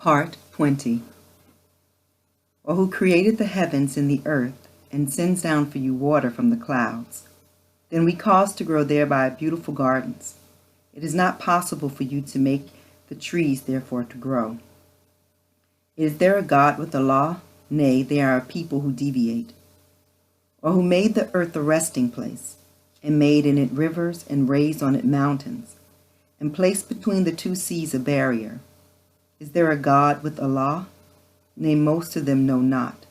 Part 20. Or who created the heavens and the earth, and sends down for you water from the clouds. Then we cause to grow thereby beautiful gardens. It is not possible for you to make the trees therefore to grow. Is there a God with a law? Nay, they are a people who deviate. Or who made the earth a resting place, and made in it rivers, and raised on it mountains, and placed between the two seas a barrier. Is there a God with a law? Nay, most of them know not.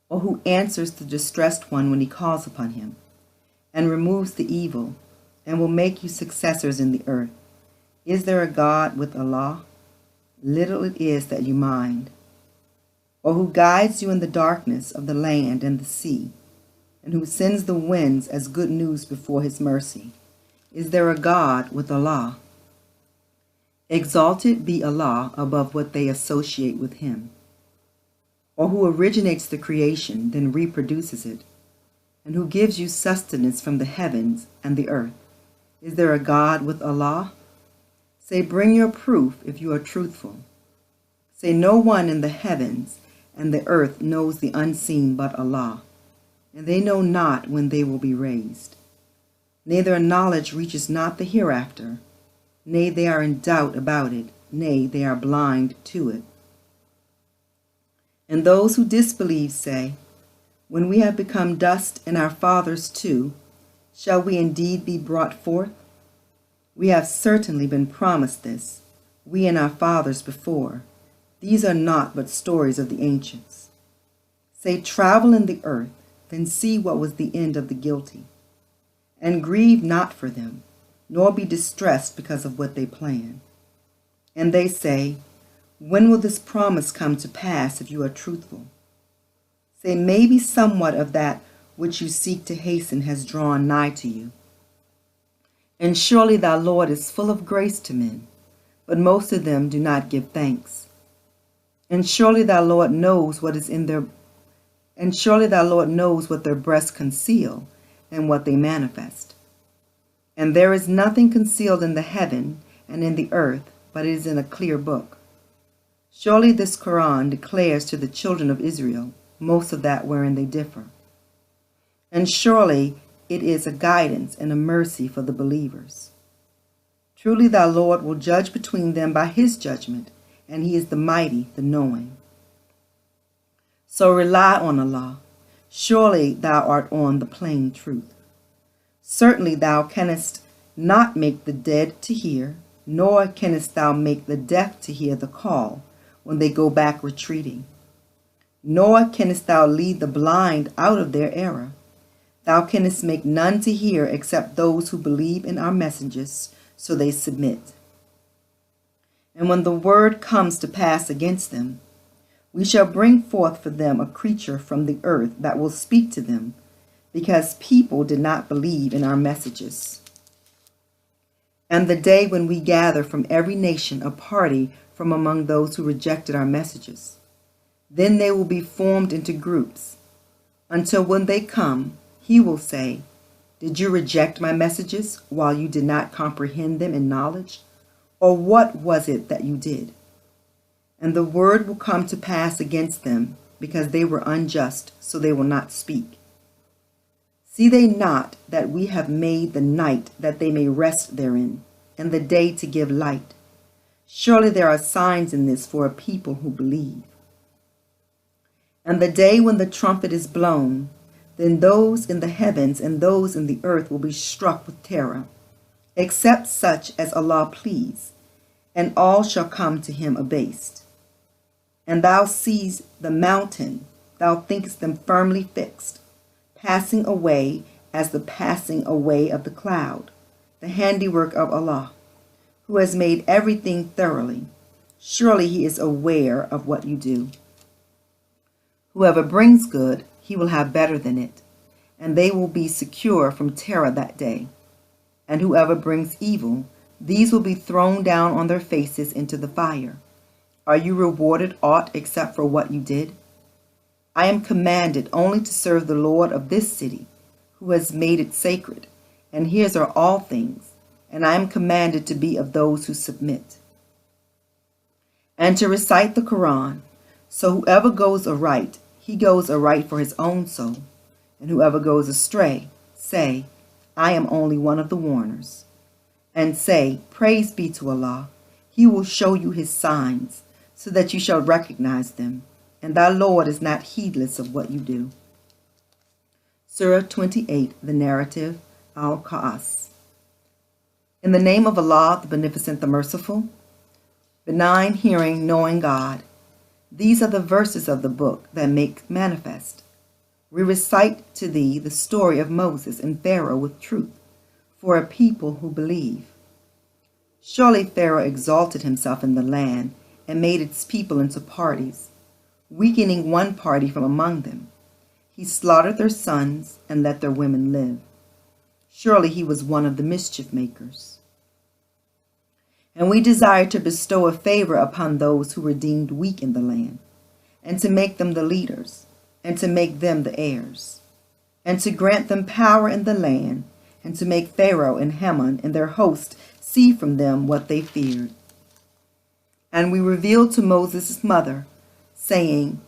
Or who answers the distressed one when he calls upon him, and removes the evil, and will make you successors in the earth? Is there a God with a law? Little it is that you mind. Or who guides you in the darkness of the land and the sea, and who sends the winds as good news before his mercy? Is there a God with a law? Exalted be Allah above what they associate with him. Or who originates the creation, then reproduces it, and who gives you sustenance from the heavens and the earth. Is there a God with a law? Say, bring your proof if you are truthful. Say, no one in the heavens and the earth knows the unseen but Allah, and they know not when they will be raised. Nay, their knowledge reaches not the hereafter. Nay, they are in doubt about it. Nay, they are blind to it. And those who disbelieve say, when we have become dust and our fathers too, shall we indeed be brought forth? We have certainly been promised this, we and our fathers before. These are not but stories of the ancients. Say, travel in the earth, then see what was the end of the guilty. And grieve not for them, nor be distressed because of what they plan. And they say, when will this promise come to pass if you are truthful? Say, maybe somewhat of that which you seek to hasten has drawn nigh to you. And surely thy Lord is full of grace to men, but most of them do not give thanks. And surely thy Lord knows what their breasts conceal, and what they manifest. And there is nothing concealed in the heaven and in the earth, but it is in a clear book. Surely this Qu'ran declares to the children of Israel most of that wherein they differ. And surely it is a guidance and a mercy for the believers. Truly thy Lord will judge between them by his judgment, and he is the mighty, the knowing. So rely on Allah. Surely thou art on the plain truth. Certainly thou canst not make the dead to hear, nor canst thou make the deaf to hear the call when they go back retreating. Nor canst thou lead the blind out of their error. Thou canst make none to hear except those who believe in our messengers, so they submit. And when the word comes to pass against them, we shall bring forth for them a creature from the earth that will speak to them, because people did not believe in our messages. And the day when we gather from every nation a party from among those who rejected our messages, then they will be formed into groups, until when they come, he will say, did you reject my messages while you did not comprehend them in knowledge? Or what was it that you did? And the word will come to pass against them, because they were unjust, so they will not speak. See they not that we have made the night that they may rest therein, and the day to give light? Surely there are signs in this for a people who believe. And the day when the trumpet is blown, then those in the heavens and those in the earth will be struck with terror, except such as Allah please, and all shall come to him abased. And thou seest the mountain, thou thinkest them firmly fixed, passing away as the passing away of the cloud, the handiwork of Allah, who has made everything thoroughly. Surely he is aware of what you do. Whoever brings good, he will have better than it, and they will be secure from terror that day. And whoever brings evil, these will be thrown down on their faces into the fire. Are you rewarded aught except for what you did? I am commanded only to serve the Lord of this city, who has made it sacred, and his are all things, and I am commanded to be of those who submit. and to recite the Qu'ran. So whoever goes aright, he goes aright for his own soul, and whoever goes astray, say, I am only one of the warners. And say, Praise be to Allah, He will show you His signs, so that you shall recognize them, and thy Lord is not heedless of what you do. Surah 28, the narrative, Al-Qa'as. In the name of Allah, the Beneficent, the Merciful, benign, hearing, knowing God, these are the verses of the book that make manifest. We recite to thee the story of Moses and Pharaoh with truth, for a people who believe. Surely Pharaoh exalted himself in the land and made its people into parties, weakening one party from among them. He slaughtered their sons and let their women live. Surely he was one of the mischief makers. And we desire to bestow a favor upon those who were deemed weak in the land, and to make them the leaders, and to make them the heirs, and to grant them power in the land, and to make Pharaoh and Haman and their host see from them what they feared. And we revealed to Moses' mother, saying,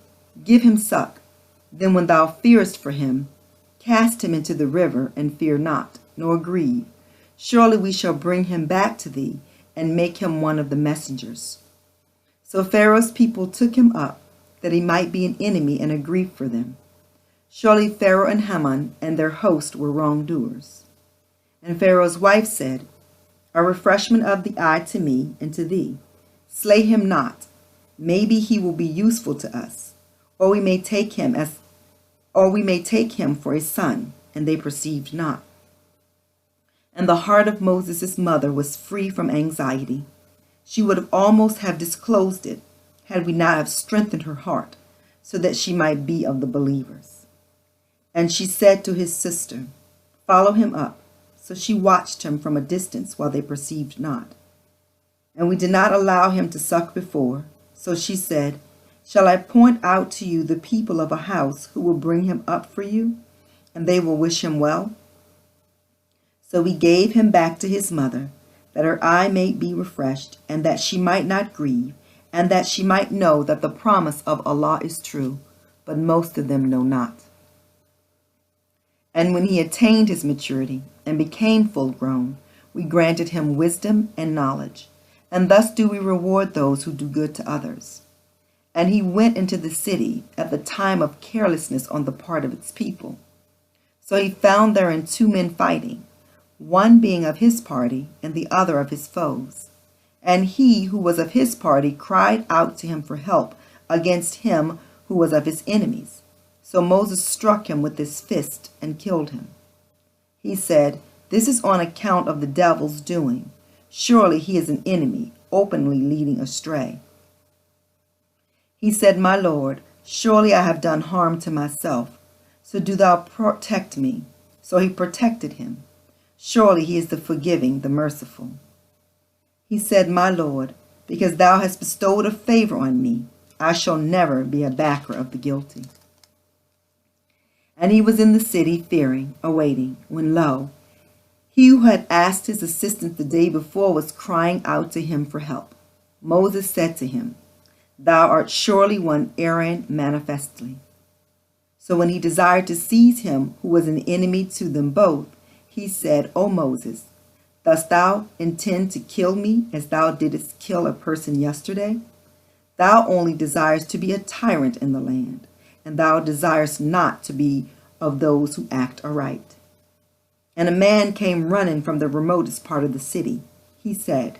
Give him suck, then when thou fearest for him, cast him into the river, and fear not, nor grieve. Surely we shall bring him back to thee, and make him one of the messengers. So Pharaoh's people took him up, that he might be an enemy and a grief for them. Surely Pharaoh and Haman and their host were wrongdoers. And Pharaoh's wife said, A refreshment of the eye to me and to thee. Slay him not. Maybe he will be useful to us, or we may take him for a son. And they perceived not. And the heart of Moses' mother was free from anxiety. She would have almost have disclosed it, had we not have strengthened her heart, so that she might be of the believers. And she said to his sister, Follow him up. So she watched him from a distance while they perceived not. And we did not allow him to suck before. So she said, Shall I point out to you the people of a house who will bring him up for you, and they will wish him well? So we gave him back to his mother, that her eye may be refreshed, and that she might not grieve, and that she might know that the promise of Allah is true, but most of them know not. And when he attained his maturity and became full grown, we granted him wisdom and knowledge, and thus do we reward those who do good to others. And he went into the city at the time of carelessness on the part of its people. So he found therein 2 men fighting, one being of his party and the other of his foes. And he who was of his party cried out to him for help against him who was of his enemies. So Moses struck him with his fist and killed him. He said, This is on account of the devil's doing. Surely he is an enemy, openly leading astray. He said, My Lord, surely I have done harm to myself, so do thou protect me. So he protected him. Surely he is the forgiving, the merciful. He said, My Lord, because thou hast bestowed a favor on me, I shall never be a backer of the guilty. And he was in the city, fearing, awaiting, when lo, he who had asked his assistance the day before was crying out to him for help. Moses said to him, Thou art surely one erring manifestly. So when he desired to seize him who was an enemy to them both, he said, O Moses, dost thou intend to kill me as thou didst kill a person yesterday? Thou only desirest to be a tyrant in the land, and thou desirest not to be of those who act aright. And a man came running from the remotest part of the city. He said,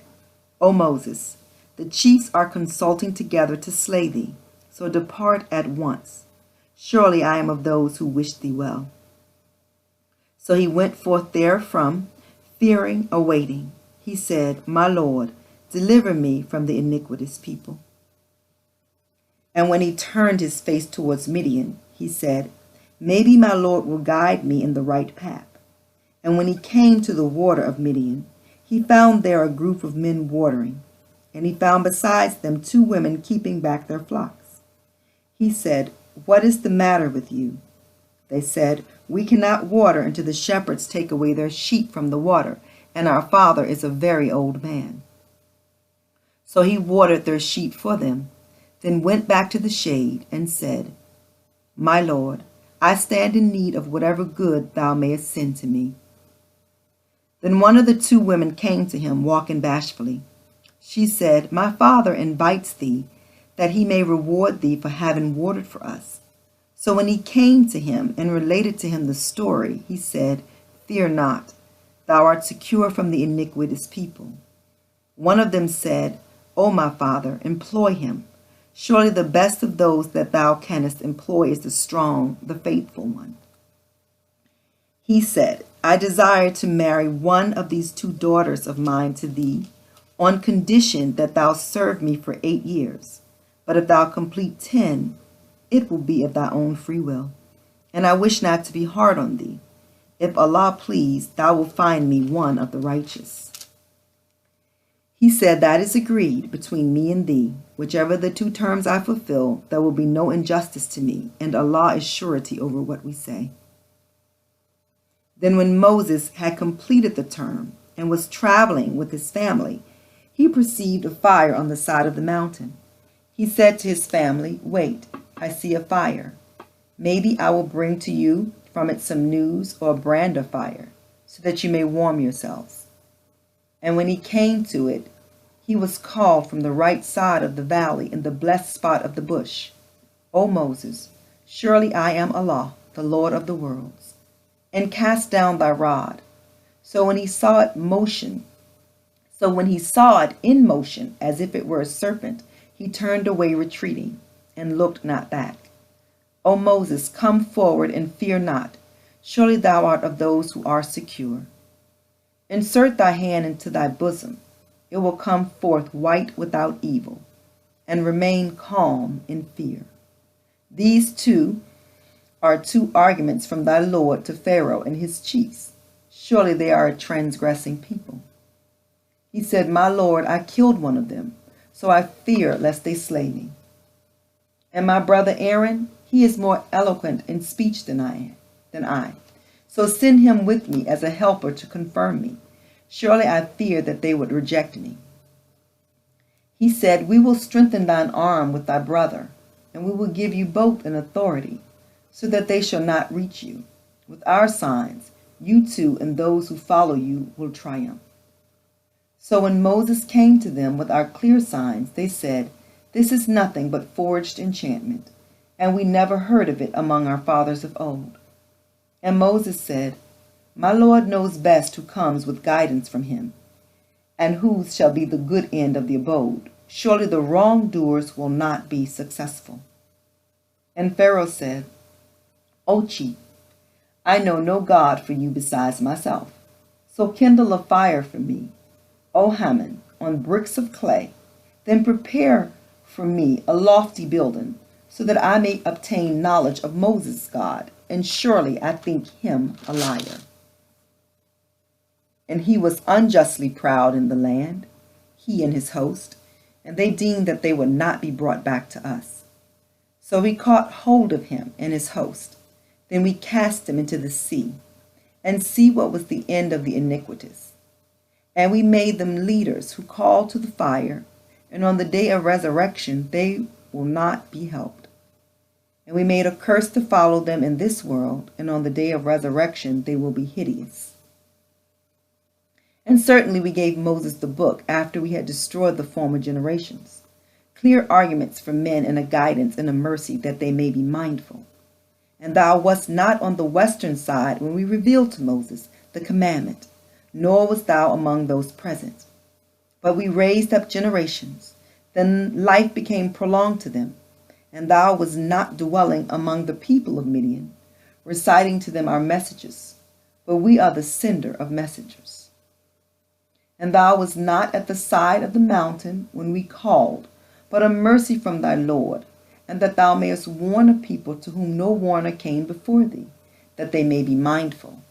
O Moses, the chiefs are consulting together to slay thee, so depart at once. Surely I am of those who wish thee well. So he went forth therefrom, fearing, awaiting. He said, My Lord, deliver me from the iniquitous people. And when he turned his face towards Midian, he said, Maybe my Lord will guide me in the right path. And when he came to the water of Midian, he found there a group of men watering, and he found besides them 2 women keeping back their flocks. He said, What is the matter with you? They said, We cannot water until the shepherds take away their sheep from the water, and our father is a very old man. So he watered their sheep for them, then went back to the shade and said, My Lord, I stand in need of whatever good thou mayest send to me. Then one of the two women came to him, walking bashfully. She said, My father invites thee, that he may reward thee for having watered for us. So when he came to him and related to him the story, he said, Fear not, thou art secure from the iniquitous people. One of them said, O my father, employ him. Surely the best of those that thou canst employ is the strong, the faithful one. He said, I desire to marry one of these two daughters of mine to thee, on condition that thou serve me for 8 years. But if thou complete 10, it will be of thy own free will. And I wish not to be hard on thee. If Allah please, thou wilt find me one of the righteous. He said, That is agreed between me and thee. Whichever the two terms I fulfill, there will be no injustice to me, and Allah is surety over what we say. Then when Moses had completed the term and was traveling with his family, he perceived a fire on the side of the mountain. He said to his family, Wait, I see a fire. Maybe I will bring to you from it some news or a brand of fire, so that you may warm yourselves. And when he came to it, he was called from the right side of the valley in the blessed spot of the bush. O Moses, surely I am Allah, the Lord of the worlds, and cast down thy rod. So when he saw it in motion, as if it were a serpent, he turned away retreating, and looked not back. O Moses, come forward and fear not. Surely thou art of those who are secure. Insert thy hand into thy bosom. It will come forth white without evil, and remain calm in fear. These two are two arguments from thy Lord to Pharaoh and his chiefs. Surely they are a transgressing people. He said, My Lord, I killed one of them, so I fear lest they slay me. And my brother Aaron, he is more eloquent in speech than I. So send him with me as a helper to confirm me. Surely I fear that they would reject me. He said, We will strengthen thine arm with thy brother, and we will give you both an authority, so that they shall not reach you. With our signs, you two and those who follow you will triumph. So when Moses came to them with our clear signs, they said, This is nothing but forged enchantment, and we never heard of it among our fathers of old. And Moses said, My Lord knows best who comes with guidance from him, and whose shall be the good end of the abode. Surely the wrongdoers will not be successful. And Pharaoh said, O chief, I know no God for you besides myself. So kindle a fire for me, O Haman, on bricks of clay. Then prepare for me a lofty building, so that I may obtain knowledge of Moses' God, and surely I think him a liar. And he was unjustly proud in the land, he and his host, and they deemed that they would not be brought back to us. So we caught hold of him and his host. Then we cast him into the sea, and see what was the end of the iniquitous. And we made them leaders who called to the fire, and on the day of resurrection they will not be helped. And we made a curse to follow them in this world, and on the day of resurrection they will be hideous. And certainly we gave Moses the book after we had destroyed the former generations, clear arguments for men and a guidance and a mercy that they may be mindful. And thou wast not on the western side when we revealed to Moses the commandment, nor wast thou among those present. But we raised up generations, then life became prolonged to them, and thou wast not dwelling among the people of Midian, reciting to them our messages, but we are the sender of messengers. And thou wast not at the side of the mountain when we called, but a mercy from thy Lord, and that thou mayest warn a people to whom no warner came before thee, that they may be mindful.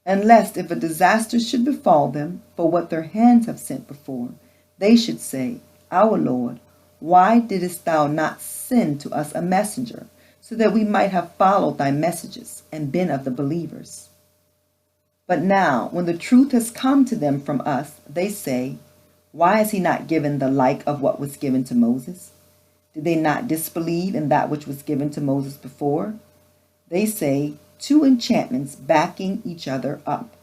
And lest if a disaster should befall them for what their hands have sent before, they should say, Our Lord, why didst thou not send to us a messenger, so that we might have followed thy messages and been of the believers? But now, when the truth has come to them from us, they say, Why has he not given the like of what was given to Moses? Did they not disbelieve in that which was given to Moses before? They say, two enchantments backing each other up.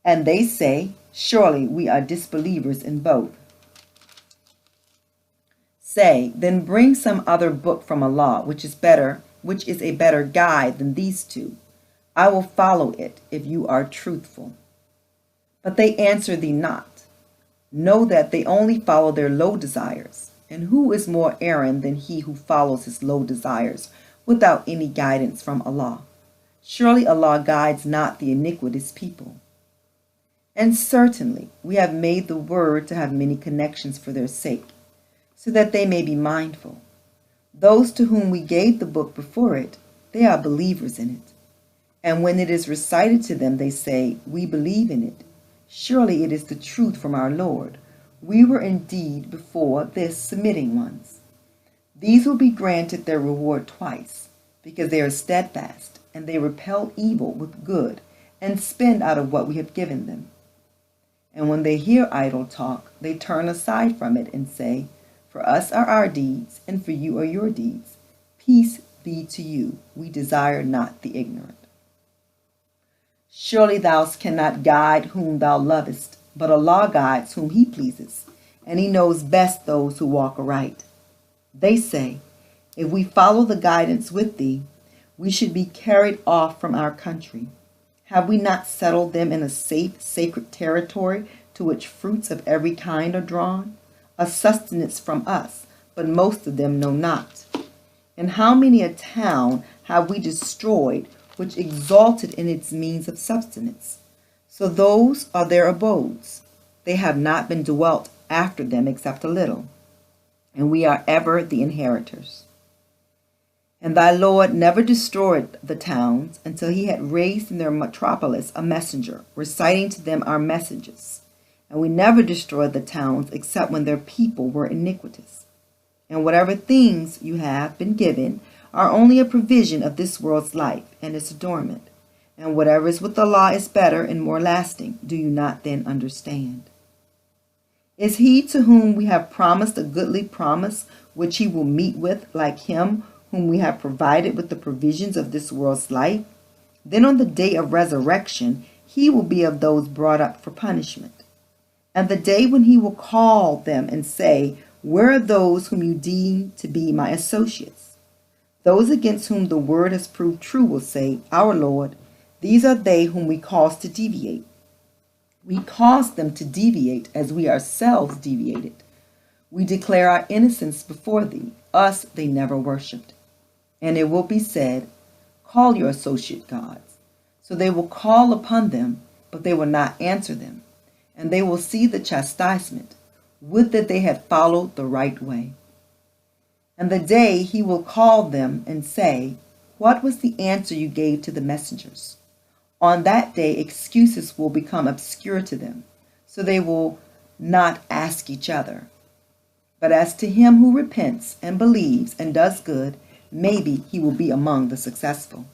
And they say, surely we are disbelievers in both. Say, then bring some other book from Allah, which is a better guide than these two. I will follow it if you are truthful. But they answer thee not. Know that they only follow their low desires. And who is more erring than he who follows his low desires without any guidance from Allah? Surely Allah guides not the iniquitous people. And certainly we have made the word to have many connections for their sake, so that they may be mindful. Those to whom we gave the book before it, they are believers in it. And when it is recited to them, they say, we believe in it. Surely it is the truth from our Lord. We were indeed before this submitting ones. These will be granted their reward twice, because they are steadfast, and they repel evil with good, and spend out of what we have given them. And when they hear idle talk, they turn aside from it and say, for us are our deeds, and for you are your deeds. Peace be to you. We desire not the ignorant. Surely thou cannot guide whom thou lovest, but Allah guides whom he pleases, and he knows best those who walk aright. They say, if we follow the guidance with thee, we should be carried off from our country. Have we not settled them in a safe, sacred territory to which fruits of every kind are drawn? A sustenance from us, but most of them know not. And how many a town have we destroyed, which exalted in its means of subsistence? So those are their abodes. They have not been dwelt after them except a little, and we are ever the inheritors. And thy Lord never destroyed the towns until he had raised in their metropolis a messenger, reciting to them our messages. And we never destroyed the towns except when their people were iniquitous. And whatever things you have been given are only a provision of this world's life and its adornment. And whatever is with Allah is better and more lasting. Do you not then understand? Is he to whom we have promised a goodly promise, which he will meet with, like him whom we have provided with the provisions of this world's life? Then on the day of resurrection, he will be of those brought up for punishment. And the day when he will call them and say, where are those whom you deem to be my associates? Those against whom the word has proved true will say, our Lord, these are they whom we caused to deviate. We caused them to deviate as we ourselves deviated. We declare our innocence before thee. Us they never worshipped. And it will be said, call your associate gods. So they will call upon them, but they will not answer them. And they will see the chastisement. Would that they had followed the right way. And the day he will call them and say, what was the answer you gave to the messengers? On that day excuses will become obscure to them, so they will not ask each other. But as to him who repents and believes and does good, maybe he will be among the successful.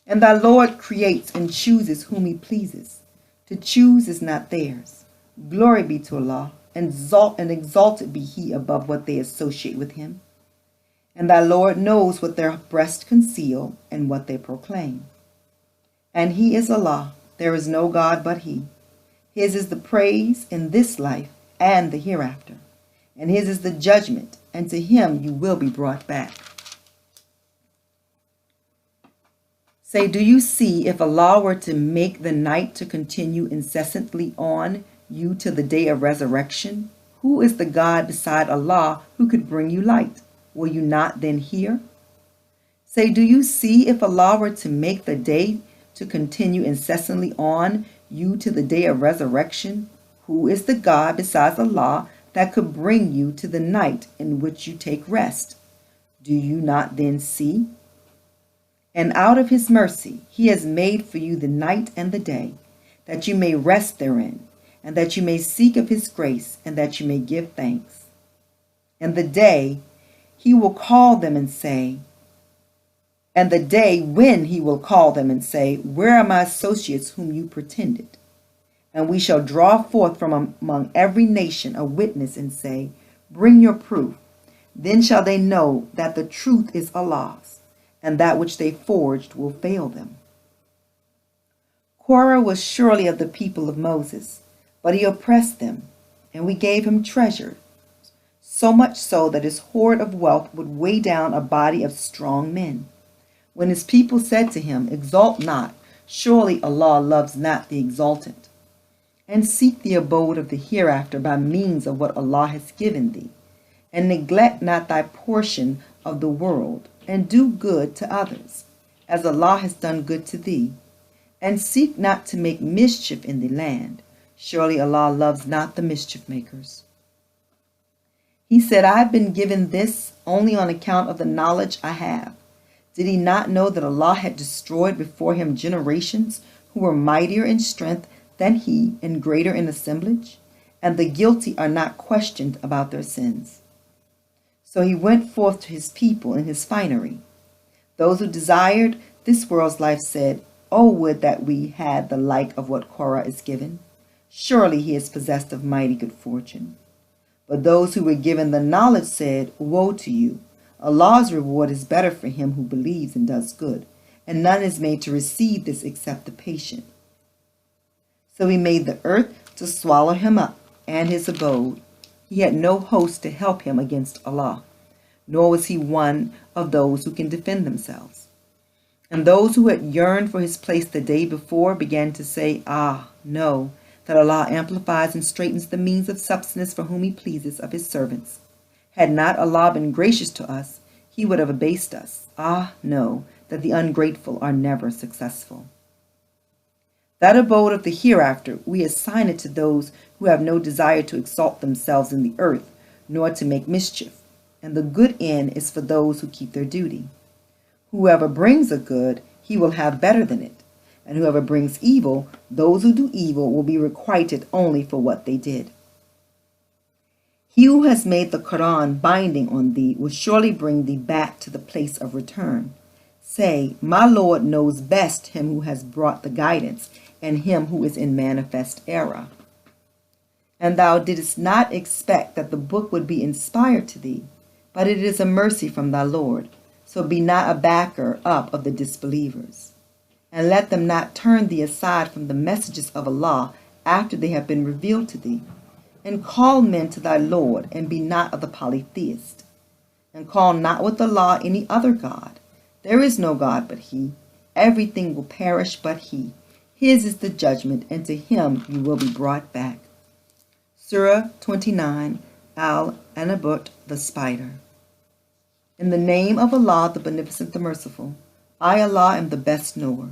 And thy Lord creates and chooses whom he pleases. To choose is not theirs. Glory be to Allah, and exalted be he above what they associate with him. And thy Lord knows what their breasts conceal and what they proclaim. And he is Allah, there is no God but he. His is the praise in this life and the hereafter. And his is the judgment, and to him you will be brought back. Say, do you see if Allah were to make the night to continue incessantly on you till the day of resurrection? Who is the God beside Allah who could bring you light? Will you not then hear? Say, do you see if Allah were to make the day to continue incessantly on you to the day of resurrection? Who is the God besides Allah that could bring you to the night in which you take rest? Do you not then see? And out of his mercy he has made for you the night and the day, that you may rest therein, and that you may seek of his grace, and that you may give thanks. And the day he will call them and say, and the day when he will call them and say, where are my associates whom you pretended? And we shall draw forth from among every nation a witness and say, bring your proof. Then shall they know that the truth is Allah's, and that which they forged will fail them. Korah was surely of the people of Moses, but he oppressed them, and we gave him treasure, so much so that his hoard of wealth would weigh down a body of strong men. When his people said to him, exalt not, surely Allah loves not the exultant. And seek the abode of the hereafter by means of what Allah has given thee, and neglect not thy portion of the world, and do good to others, as Allah has done good to thee, and seek not to make mischief in the land. Surely Allah loves not the mischief makers. He said, I have been given this only on account of the knowledge I have. Did he not know that Allah had destroyed before him generations who were mightier in strength than he and greater in assemblage? And the guilty are not questioned about their sins. So he went forth to his people in his finery. Those who desired this world's life said, oh, would that we had the like of what Korah is given. Surely he is possessed of mighty good fortune. But those who were given the knowledge said, woe to you! Allah's reward is better for him who believes and does good, and none is made to receive this except the patient. So he made the earth to swallow him up, and his abode. He had no host to help him against Allah, nor was he one of those who can defend themselves. And those who had yearned for his place the day before began to say, know that Allah amplifies and straightens the means of subsistence for whom he pleases of his servants. Had not Allah been gracious to us, he would have abased us. Know that the ungrateful are never successful. That abode of the hereafter, we assign it to those who have no desire to exalt themselves in the earth, nor to make mischief, and the good end is for those who keep their duty. Whoever brings a good, he will have better than it, and whoever brings evil, those who do evil will be requited only for what they did. He who has made the Qu'ran binding on thee will surely bring thee back to the place of return. Say, my Lord knows best him who has brought the guidance, and him who is in manifest error. And thou didst not expect that the book would be inspired to thee, but it is a mercy from thy Lord. So be not a backer up of the disbelievers. And let them not turn thee aside from the messages of Allah after they have been revealed to thee. And call men to thy Lord, and be not of the polytheist. And call not with Allah any other God. There is no God but He. Everything will perish but He. His is the judgment, and to Him you will be brought back. Surah 29, Al-Ankabut, the Spider. In the name of Allah, the Beneficent, the Merciful, I, Allah, am the best knower.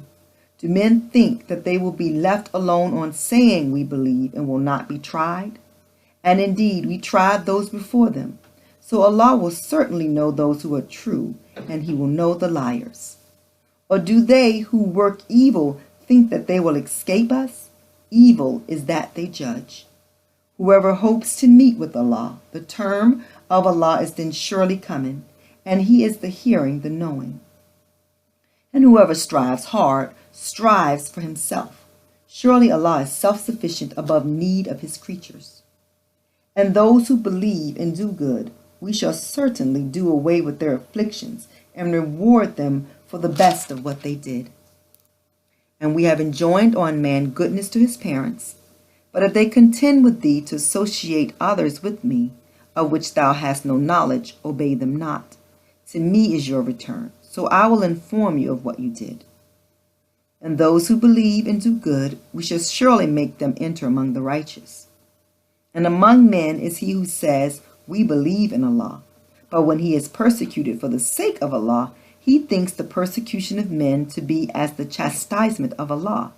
Do men think that they will be left alone on saying we believe and will not be tried? And indeed, we tried those before them. So Allah will certainly know those who are true, and He will know the liars. Or do they who work evil think that they will escape us? Evil is that they judge. Whoever hopes to meet with Allah, the term of Allah is then surely coming, and He is the hearing, the knowing. And whoever strives hard, strives for himself. Surely Allah is self-sufficient above need of His creatures. And those who believe and do good, we shall certainly do away with their afflictions and reward them for the best of what they did. And we have enjoined on man goodness to his parents. But if they contend with thee to associate others with me, of which thou hast no knowledge, obey them not. To me is your return, so I will inform you of what you did. And those who believe and do good, we shall surely make them enter among the righteous. And among men is he who says, we believe in Allah. But when he is persecuted for the sake of Allah, he thinks the persecution of men to be as the chastisement of Allah.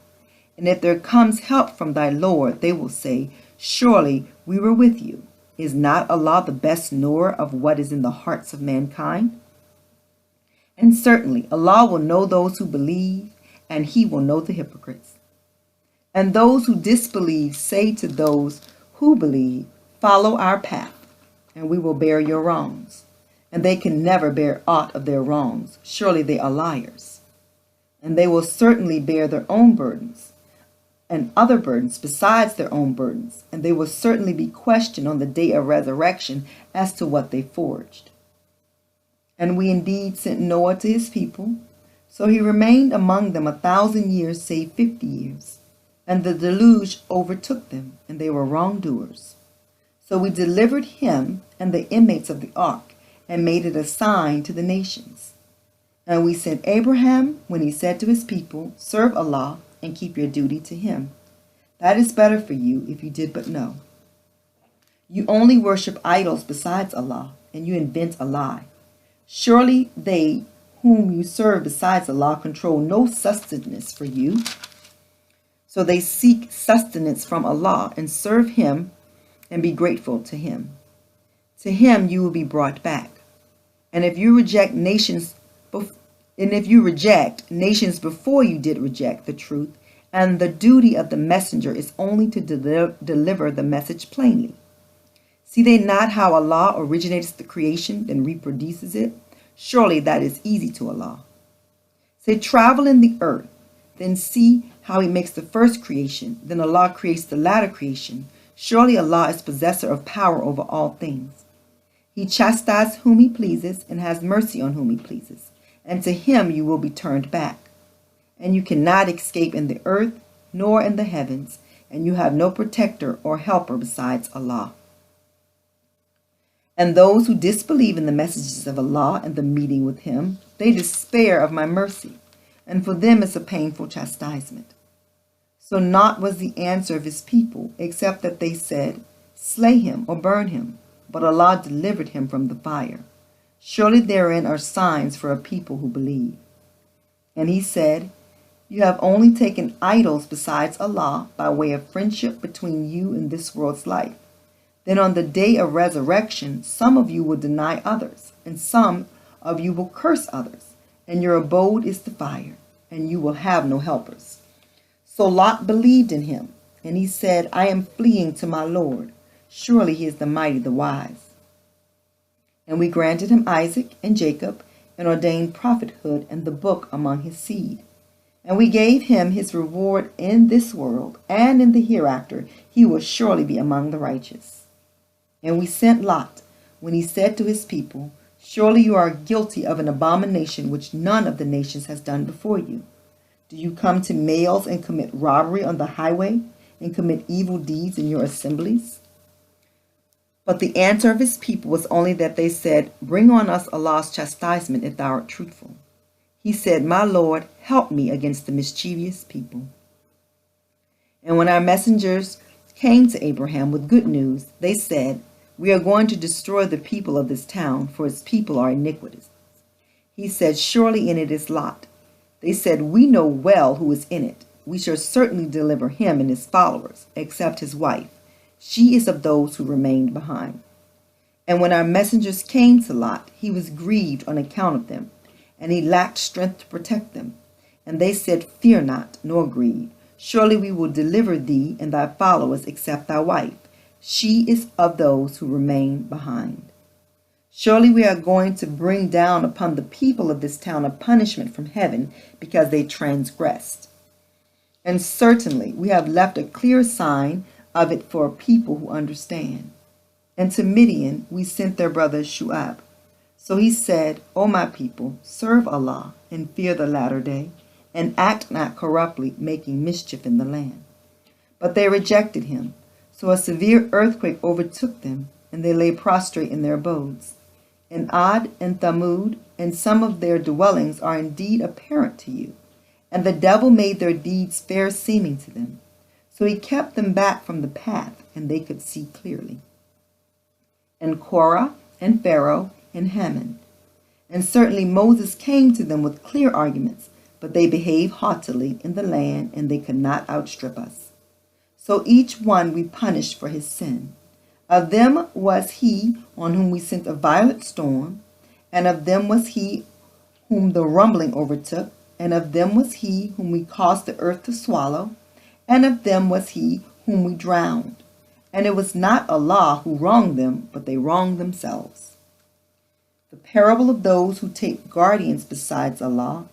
And if there comes help from thy Lord, they will say, surely we were with you. Is not Allah the best knower of what is in the hearts of mankind? And certainly Allah will know those who believe, and He will know the hypocrites. And those who disbelieve say to those who believe, follow our path, and we will bear your wrongs. And they can never bear aught of their wrongs. Surely they are liars. And they will certainly bear their own burdens. and other burdens besides their own burdens, and they will certainly be questioned on the day of resurrection as to what they forged. And we indeed sent Noah to his people, so he remained among them 1,000 years, save 50 years. And the deluge overtook them, and they were wrongdoers. So we delivered him and the inmates of the ark, and made it a sign to the nations. And we sent Abraham when he said to his people, serve Allah and keep your duty to him. That is better for you if you did but know. You only worship idols besides Allah, and you invent a lie. Surely they whom you serve besides Allah control no sustenance for you. So they seek sustenance from Allah and serve him and be grateful to him. To him you will be brought back. And if you reject nations before you did reject the truth, and the duty of the messenger is only to deliver the message plainly. See they not how Allah originates the creation, then reproduces it? Surely that is easy to Allah. Say, travel in the earth, then see how he makes the first creation, then Allah creates the latter creation. Surely Allah is possessor of power over all things. He chastises whom he pleases and has mercy on whom he pleases, and to him you will be turned back. And you cannot escape in the earth nor in the heavens, and you have no protector or helper besides Allah. And those who disbelieve in the messages of Allah and the meeting with him, they despair of my mercy, and for them is a painful chastisement. So naught was the answer of his people, except that they said, slay him or burn him, but Allah delivered him from the fire. Surely therein are signs for a people who believe. And he said, you have only taken idols besides Allah by way of friendship between you and this world's life. Then on the day of resurrection, some of you will deny others, and some of you will curse others, and your abode is the fire, and you will have no helpers. So Lot believed in him, and he said, I am fleeing to my Lord. Surely he is the mighty, the wise. And we granted him Isaac and Jacob, and ordained prophethood and the book among his seed. And we gave him his reward in this world, and in the hereafter he will surely be among the righteous. And we sent Lot, when he said to his people, surely you are guilty of an abomination which none of the nations has done before you. Do you come to males and commit robbery on the highway, and commit evil deeds in your assemblies? But the answer of his people was only that they said, bring on us Allah's chastisement if thou art truthful. He said, my Lord, help me against the mischievous people. And when our messengers came to Abraham with good news, they said, we are going to destroy the people of this town, for its people are iniquitous. He said, surely in it is Lot. They said, we know well who is in it. We shall certainly deliver him and his followers, except his wife. She is of those who remained behind. And when our messengers came to Lot, he was grieved on account of them, and he lacked strength to protect them. And they said, fear not, nor grieve. Surely we will deliver thee and thy followers, except thy wife. She is of those who remain behind. Surely we are going to bring down upon the people of this town a punishment from heaven, because they transgressed. And certainly we have left a clear sign of it for a people who understand. And to Midian we sent their brother Shu'ab. So he said, O my people, serve Allah and fear the latter day, and act not corruptly, making mischief in the land. But they rejected him. So a severe earthquake overtook them, and they lay prostrate in their abodes. And Ad and Thamud and some of their dwellings are indeed apparent to you. And the devil made their deeds fair seeming to them. So he kept them back from the path, and they could see clearly. And Korah and Pharaoh and Haman. And certainly Moses came to them with clear arguments, but they behaved haughtily in the land, and they could not outstrip us. So each one we punished for his sin. Of them was he on whom we sent a violent storm, and of them was he whom the rumbling overtook, and of them was he whom we caused the earth to swallow, and of them was he whom we drowned. And it was not Allah who wronged them, but they wronged themselves. The parable of those who take guardians besides Allah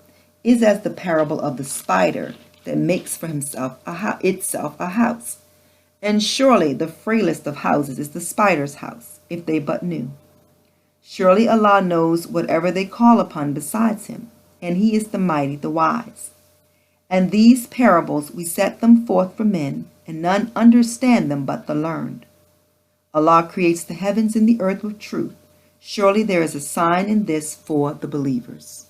is as the parable of the spider that makes for itself a house. And surely the frailest of houses is the spider's house, if they but knew. Surely Allah knows whatever they call upon besides him, and he is the mighty, the wise. And these parables we set them forth for men, and none understand them but the learned. Allah creates the heavens and the earth with truth. Surely there is a sign in this for the believers.